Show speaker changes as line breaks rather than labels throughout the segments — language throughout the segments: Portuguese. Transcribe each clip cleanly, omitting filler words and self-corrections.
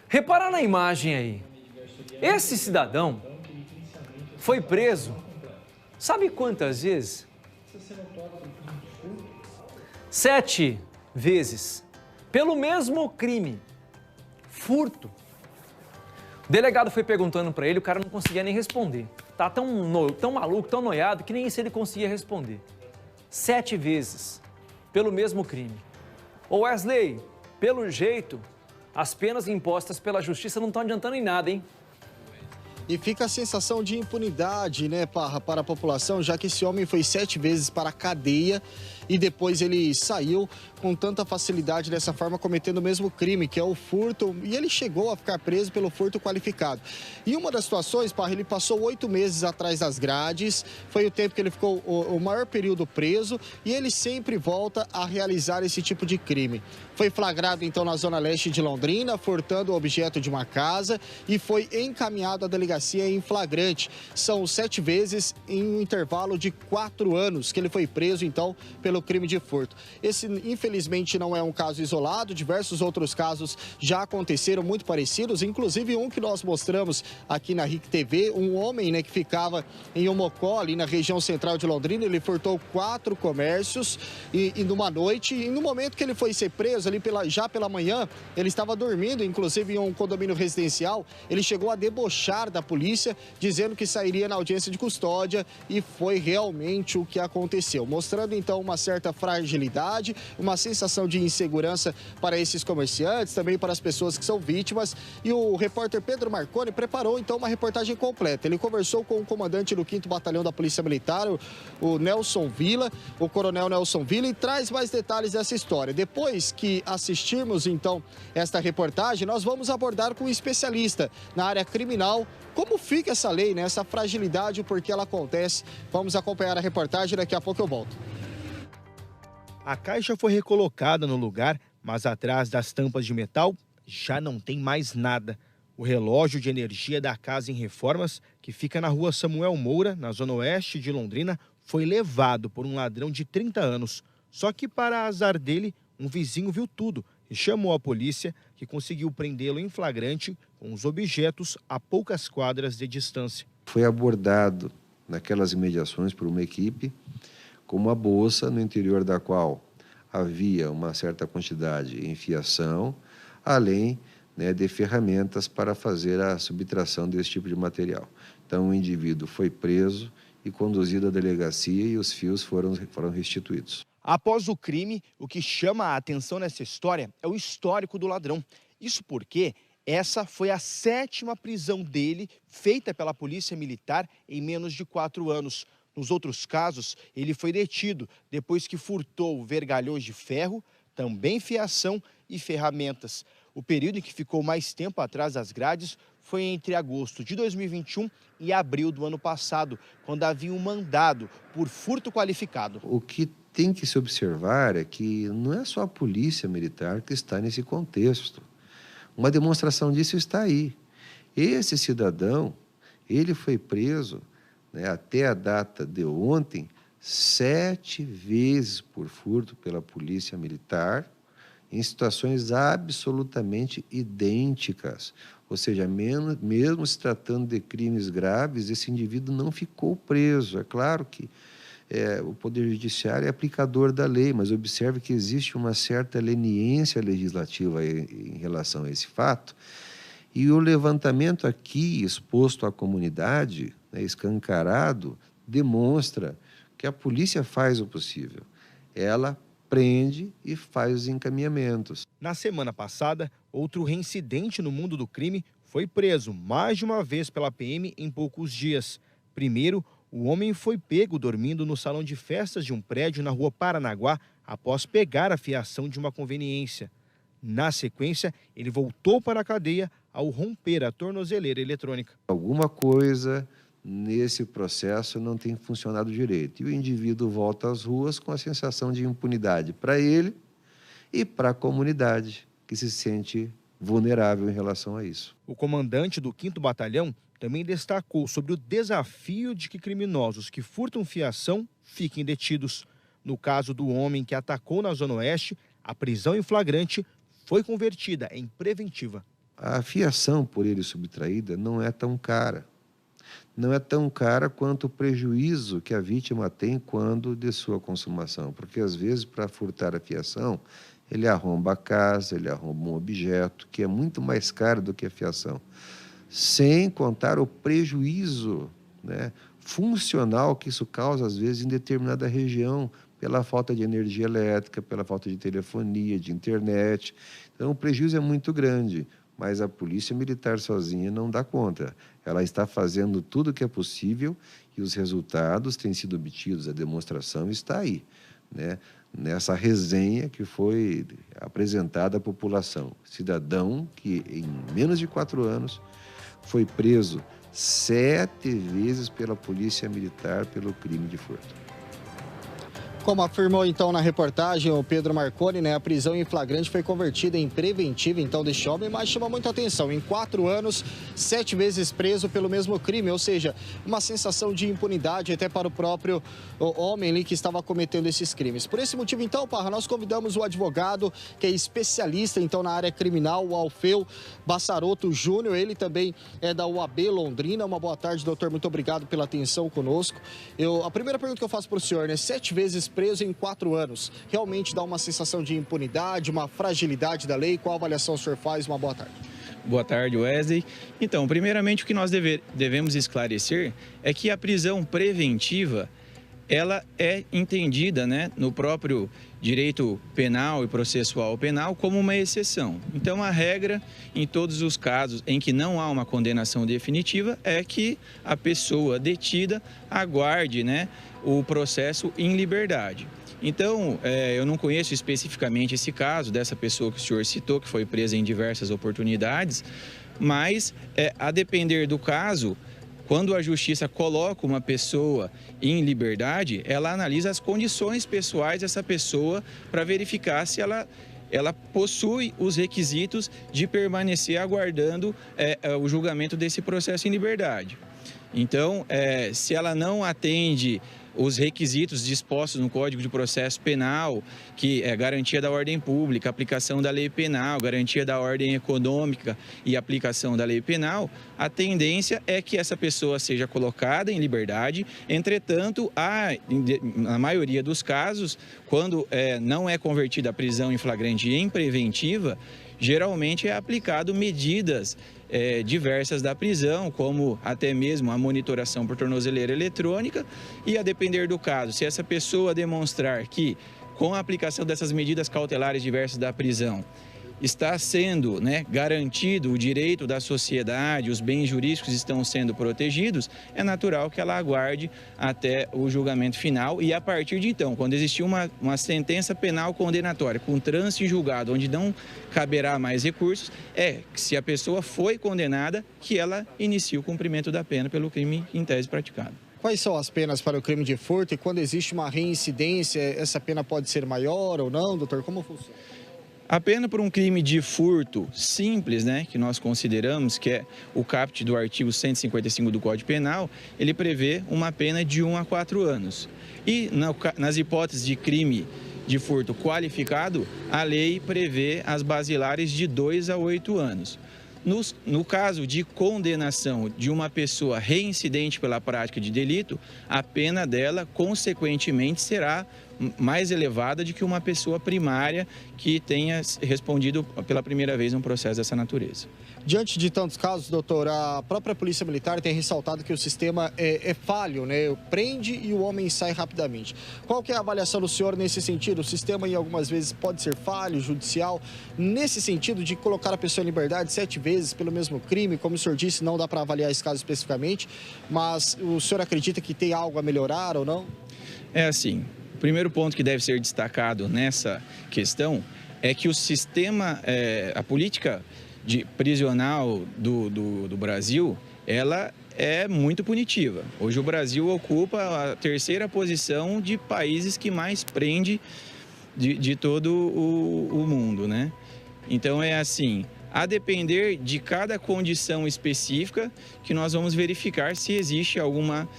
Repara na imagem aí. Esse cidadão foi preso, sabe quantas vezes? 7 vezes, pelo mesmo crime, furto. O delegado foi perguntando para ele, o cara não conseguia nem responder. Tá tão maluco, tão noiado, que nem isso ele conseguia responder. 7 vezes, pelo mesmo crime. Ô Wesley, pelo jeito, as penas impostas pela justiça não estão adiantando em nada, hein?
E fica a sensação de impunidade, né, Parra, para a população, já que esse homem foi 7 vezes para a cadeia e depois ele saiu com tanta facilidade dessa forma, cometendo o mesmo crime, que é o furto, e ele chegou a ficar preso pelo furto qualificado. E uma das situações, Parra, ele passou 8 meses atrás das grades, foi o tempo que ele ficou o maior período preso, e ele sempre volta a realizar esse tipo de crime. Foi flagrado, então, na zona leste de Londrina, furtando o objeto de uma casa e foi encaminhado à delegacia em flagrante. São 7 vezes em um intervalo de 4 anos que ele foi preso, então, pelo crime de furto. Esse, infelizmente, não é um caso isolado, diversos outros casos já aconteceram muito parecidos, inclusive um que nós mostramos aqui na RIC TV, um homem, né, que ficava em Omocó, ali na região central de Londrina, ele furtou 4 comércios e numa noite, e no momento que ele foi ser preso, ali já pela manhã, ele estava dormindo, inclusive em um condomínio residencial, ele chegou a debochar da polícia, dizendo que sairia na audiência de custódia, e foi realmente o que aconteceu, mostrando então uma certa fragilidade, uma sensação de insegurança para esses comerciantes, também para as pessoas que são vítimas. E o repórter Pedro Marconi preparou então uma reportagem completa. Ele conversou com o comandante do 5º Batalhão da Polícia Militar, o Nelson Villa, o coronel Nelson Villa, e traz mais detalhes dessa história. Depois que assistirmos então esta reportagem, nós vamos abordar com um especialista na área criminal como fica essa lei, né? Essa fragilidade, o porquê ela acontece. Vamos acompanhar a reportagem, daqui a pouco eu volto.
A caixa foi recolocada no lugar, mas atrás das tampas de metal já não tem mais nada. O relógio de energia da casa em Reformas, que fica na rua Samuel Moura, na zona oeste de Londrina, foi levado por um ladrão de 30 anos. Só que, para azar dele, um vizinho viu tudo e chamou a polícia, que conseguiu prendê-lo em flagrante com os objetos a poucas quadras de distância.
Foi abordado naquelas imediações por uma equipe com uma bolsa no interior da qual havia uma certa quantidade em fiação, além, né, de ferramentas para fazer a subtração desse tipo de material. Então o indivíduo foi preso e conduzido à delegacia e os fios foram restituídos.
Após o crime, o que chama a atenção nessa história é o histórico do ladrão. Isso porque essa foi a 7ª prisão dele, feita pela Polícia Militar em menos de 4 anos. Nos outros casos, ele foi detido depois que furtou vergalhões de ferro, também fiação e ferramentas. O período em que ficou mais tempo atrás das grades foi entre agosto de 2021 e abril do ano passado, quando havia um mandado por furto qualificado.
O que tem que se observar é que não é só a polícia militar que está nesse contexto. Uma demonstração disso está aí. Esse cidadão, ele foi preso, né, até a data de ontem, 7 vezes por furto pela polícia militar, em situações absolutamente idênticas. Ou seja, mesmo se tratando de crimes graves, esse indivíduo não ficou preso. É claro que o Poder Judiciário é aplicador da lei, mas observe que existe uma certa leniência legislativa em relação a esse fato. E o levantamento aqui exposto à comunidade, né, escancarado, demonstra que a polícia faz o possível. Ela prende e faz os encaminhamentos.
Na semana passada, outro reincidente no mundo do crime foi preso mais de uma vez pela PM em poucos dias. Primeiro, o homem foi pego dormindo no salão de festas de um prédio na rua Paranaguá após pegar a fiação de uma conveniência. Na sequência, ele voltou para a cadeia ao romper a tornozeleira eletrônica.
Alguma coisa nesse processo não tem funcionado direito. E o indivíduo volta às ruas com a sensação de impunidade para ele e para a comunidade, que se sente vulnerável em relação a isso.
O comandante do 5º Batalhão também destacou sobre o desafio de que criminosos que furtam fiação fiquem detidos. No caso do homem que atacou na Zona Oeste, a prisão em flagrante foi convertida em preventiva.
a fiação por ele subtraída não é tão cara. Não é tão cara quanto o prejuízo que a vítima tem quando de sua consumação. Porque, às vezes, para furtar a fiação, ele arromba a casa, ele arromba um objeto, que é muito mais caro do que a fiação. Sem contar o prejuízo, né, funcional que isso causa, às vezes, em determinada região, pela falta de energia elétrica, pela falta de telefonia, de internet. Então, o prejuízo é muito grande, mas a Polícia Militar sozinha não dá conta. Ela está fazendo tudo o que é possível e os resultados têm sido obtidos, a demonstração está aí, né? Nessa resenha que foi apresentada à população. Cidadão que, em menos de 4 anos, foi preso 7 vezes pela Polícia Militar pelo crime de furto.
Como afirmou então na reportagem o Pedro Marconi, né, a prisão em flagrante foi convertida em preventiva então deste homem, mas chama muita atenção. Em 4 anos, 7 vezes preso pelo mesmo crime, ou seja, uma sensação de impunidade até para o próprio homem ali que estava cometendo esses crimes. Por esse motivo então, Parra, nós convidamos o advogado que é especialista então na área criminal, o Alfeu Bassaroto Júnior, ele também é da UAB Londrina. Uma boa tarde, doutor, muito obrigado pela atenção conosco. A primeira pergunta que eu faço para o senhor, né, 7 vezes preso em 4 anos, realmente dá uma sensação de impunidade, uma fragilidade da lei? Qual a avaliação o senhor faz? Uma boa tarde.
Boa tarde, Wesley. Então, primeiramente, o que nós devemos esclarecer é que a prisão preventiva, ela é entendida, né, no próprio direito penal e processual penal como uma exceção. Então, a regra, em todos os casos em que não há uma condenação definitiva, é que a pessoa detida aguarde, né, o processo em liberdade. Então, eu não conheço especificamente esse caso dessa pessoa que o senhor citou, que foi presa em diversas oportunidades, mas, a depender do caso, quando a justiça coloca uma pessoa em liberdade, ela analisa as condições pessoais dessa pessoa para verificar se ela possui os requisitos de permanecer aguardando o julgamento desse processo em liberdade. Então, se ela não atende os requisitos dispostos no Código de Processo Penal, que é garantia da ordem pública, aplicação da lei penal, garantia da ordem econômica e aplicação da lei penal, a tendência é que essa pessoa seja colocada em liberdade. Entretanto, na maioria dos casos, quando não é convertida a prisão em flagrante em preventiva, geralmente é aplicado medidas diversas da prisão, como até mesmo a monitoração por tornozeleira eletrônica, e a depender do caso, se essa pessoa demonstrar que, com a aplicação dessas medidas cautelares diversas da prisão, está sendo, né, garantido o direito da sociedade, os bens jurídicos estão sendo protegidos, é natural que ela aguarde até o julgamento final. E a partir de então, quando existir uma sentença penal condenatória com trânsito em julgado, onde não caberá mais recursos, se a pessoa foi condenada, que ela inicie o cumprimento da pena pelo crime em tese praticado.
Quais são as penas para o crime de furto e quando existe uma reincidência, essa pena pode ser maior ou não, doutor? Como funciona?
A pena por um crime de furto simples, né, que nós consideramos que é o caput do artigo 155 do Código Penal, ele prevê uma pena de 1 a 4 anos. E nas hipóteses de crime de furto qualificado, a lei prevê as basilares de 2 a 8 anos. No caso de condenação de uma pessoa reincidente pela prática de delito, a pena dela, consequentemente, será mais elevada do que uma pessoa primária que tenha respondido pela primeira vez um processo dessa natureza.
Diante de tantos casos, doutor, a própria Polícia Militar tem ressaltado que o sistema é falho, né? Prende e o homem sai rapidamente. Qual que é a avaliação do senhor nesse sentido? O sistema, em algumas vezes, pode ser falho, judicial, nesse sentido de colocar a pessoa em liberdade 7 vezes pelo mesmo crime? Como o senhor disse, não dá para avaliar esse caso especificamente, mas o senhor acredita que tem algo a melhorar ou não?
É assim, o primeiro ponto que deve ser destacado nessa questão é que o sistema, a política prisional do Brasil, ela é muito punitiva. Hoje o Brasil ocupa a 3ª posição de países que mais prende de todo o mundo, né? Então é assim, a depender de cada condição específica que nós vamos verificar se existe alguma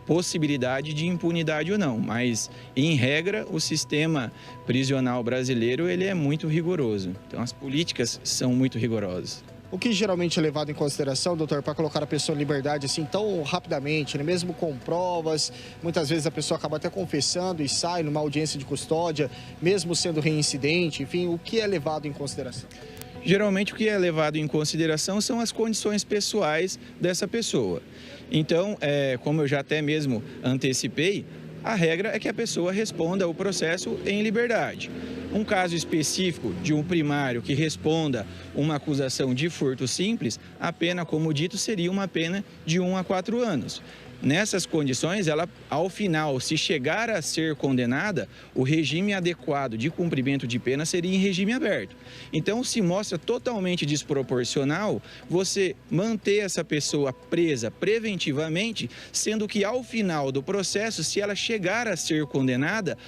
possibilidade de impunidade ou não, mas em regra o sistema prisional brasileiro ele é muito rigoroso, então as políticas são muito rigorosas.
O que geralmente é levado em consideração, doutor, para colocar a pessoa em liberdade assim tão rapidamente, né? Mesmo com provas, muitas vezes a pessoa acaba até confessando e sai numa audiência de custódia, mesmo sendo reincidente, enfim, o que é levado em consideração?
Geralmente o que é levado em consideração são as condições pessoais dessa pessoa. Então, como eu já até mesmo antecipei, a regra é que a pessoa responda o processo em liberdade. Um caso específico de um primário que responda uma acusação de furto simples, a pena, como dito, seria uma pena de 1 a 4 anos. Nessas condições, ela, ao final, se chegar a ser condenada, o regime adequado de cumprimento de pena seria em regime aberto. Então, se mostra totalmente desproporcional você manter essa pessoa presa preventivamente, sendo que, ao final do processo, se ela chegar a ser condenada,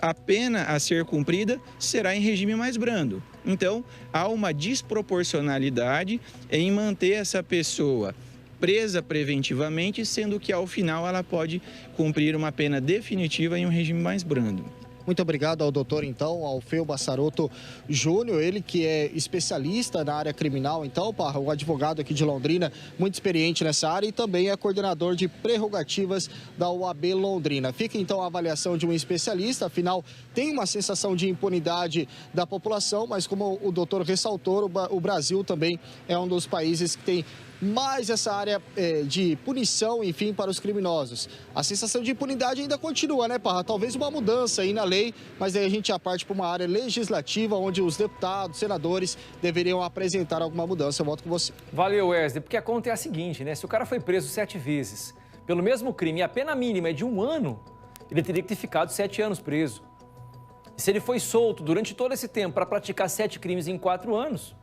a pena a ser cumprida será em regime mais brando. Então, há uma desproporcionalidade em manter essa pessoa presa preventivamente, sendo que ao final ela pode cumprir uma pena definitiva em um regime mais brando.
Muito obrigado ao doutor, então, Alfeu Bassarotto Júnior, ele que é especialista na área criminal, então, Parra, um advogado aqui de Londrina, muito experiente nessa área e também é coordenador de prerrogativas da OAB Londrina. Fica, então, a avaliação de um especialista, afinal, tem uma sensação de impunidade da população, mas como o doutor ressaltou, o Brasil também é um dos países que tem mais essa área de punição, enfim, para os criminosos. A sensação de impunidade ainda continua, né, Parra? Talvez uma mudança aí na lei, mas aí a gente já parte para uma área legislativa, onde os deputados, senadores deveriam apresentar alguma mudança. Eu volto com você.
Valeu, Wesley, porque a conta é a seguinte, né? Se o cara foi preso 7 vezes pelo mesmo crime e a pena mínima é de 1 ano, ele teria que ter ficado 7 anos preso. E se ele foi solto durante todo esse tempo para praticar 7 crimes em 4 anos,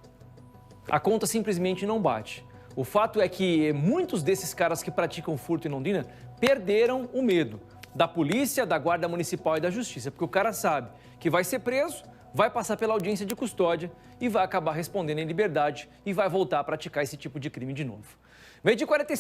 a conta simplesmente não bate. O fato é que muitos desses caras que praticam furto em Londrina perderam o medo da polícia, da guarda municipal e da justiça, porque o cara sabe que vai ser preso, vai passar pela audiência de custódia e vai acabar respondendo em liberdade e vai voltar a praticar esse tipo de crime de novo. Meio de 46